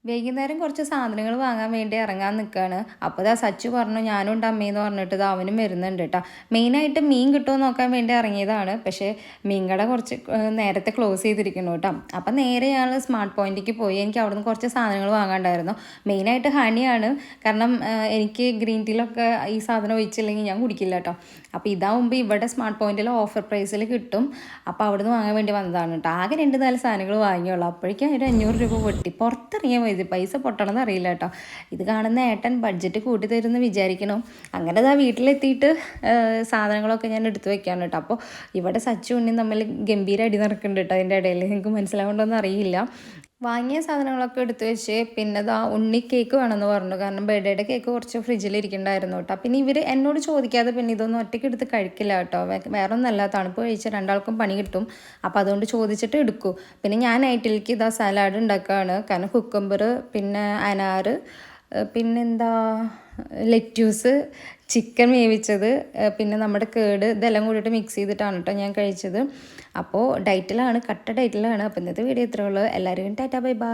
വൈകുന്നേരം കുറച്ച് സാധനങ്ങൾ വാങ്ങാൻ വേണ്ടി ഇറങ്ങാൻ നിൽക്കുകയാണ്. അപ്പോൾ ഇതാ സച്ചു പറഞ്ഞു ഞാനും ഉണ്ട് അമ്മയെന്ന് പറഞ്ഞിട്ട് ഇത് അവനും വരുന്നുണ്ട് കേട്ടോ. മെയിനായിട്ട് മീൻ കിട്ടുമോ നോക്കാൻ വേണ്ടി ഇറങ്ങിയതാണ്. പക്ഷേ മീൻ കട കുറച്ച് നേരത്തെ ക്ലോസ് ചെയ്തിരിക്കുന്നു കേട്ടോ. അപ്പം നേരെ ഞങ്ങൾ സ്മാർട്ട് പോയിന്റിലേക്ക് പോയി. എനിക്ക് അവിടെ നിന്ന് കുറച്ച് സാധനങ്ങൾ വാങ്ങാണ്ടായിരുന്നു. മെയിനായിട്ട് ഹണിയാണ്. കാരണം എനിക്ക് ഗ്രീൻ ടീയിലൊക്കെ ഈ സാധനം ഒഴിച്ചില്ലെങ്കിൽ ഞാൻ കുടിക്കില്ല കേട്ടോ. അപ്പോൾ ഇതാവുമ്പോൾ ഇവിടെ സ്മാർട്ട് പോയിന്റിൽ ഓഫർ പ്രൈസിൽ കിട്ടും. അപ്പോൾ അവിടെ നിന്ന് വാങ്ങാൻ വേണ്ടി വന്നതാണ് കേട്ടോ. ആകെ 2-4 സാധനങ്ങൾ വാങ്ങിയുള്ളൂ. അപ്പോഴേക്കും ഒരു 500 രൂപ പൊട്ടി. പുറത്തിറങ്ങിയാൽ മതി, പൈസ പൊട്ടണമെന്ന് അറിയില്ല കേട്ടോ. ഇത് കാണുന്ന ഏട്ടൻ ബഡ്ജറ്റ് കൂട്ടി തരുമെന്ന് വിചാരിക്കണം. അങ്ങനെ ഇതാ വീട്ടിലെത്തിയിട്ട് സാധനങ്ങളൊക്കെ ഞാൻ എടുത്തു വെക്കാണ് കേട്ടോ. അപ്പോൾ ഇവിടെ സച്ചു ഉണ്ണി തമ്മിൽ ഗംഭീര അടി നടക്കുന്നുണ്ട് കേട്ടോ. അതിൻ്റെ ഇടയിൽ നിങ്ങൾക്ക് മനസ്സിലാവുണ്ടോയെന്ന് അറിയില്ല. വാങ്ങിയ സാധനങ്ങളൊക്കെ എടുത്തു വെച്ച് പിന്നെ ഇതാ ഉണ്ണി കേക്ക് വേണമെന്ന് പറഞ്ഞു. കാരണം ബർത്ത്ഡേയുടെ കേക്ക് കുറച്ച് ഫ്രിഡ്ജിൽ ഇരിക്കണ്ടായിരുന്നു കേട്ടോ. പിന്നെ ഇവർ എന്നോട് ചോദിക്കാതെ പിന്നെ ഇതൊന്നും ഒറ്റയ്ക്ക് എടുത്ത് കഴിക്കില്ല കേട്ടോ. വേറെ ഒന്നല്ല, തണുപ്പ് കഴിച്ച് രണ്ടാൾക്കും പണി കിട്ടും. അപ്പോൾ അതുകൊണ്ട് ചോദിച്ചിട്ട് എടുക്കൂ. പിന്നെ ഞാൻ നൈറ്റിലേക്ക് ഇതാ സലാഡ് ഉണ്ടാക്കുകയാണ്. കാരണം കുക്കുംബർ, പിന്നെ അനാറ്, പിന്നെന്താ ലെറ്റ്യൂസ്, ചിക്കൻ വേവിച്ചത്, പിന്നെ നമ്മുടെ കേട്, ഇതെല്ലാം കൂടിയിട്ട് മിക്സ് ചെയ്തിട്ടാണ് കേട്ടോ ഞാൻ കഴിച്ചത്. അപ്പോൾ ഡയറ്റിലാണ്, കട്ട ഡയറ്റിലാണ്. അപ്പോൾ ഇന്നത്തെ വീഡിയോ ഇത്രയേ ഉള്ളൂ. എല്ലാവരും ടാറ്റാ ബൈ ബൈ.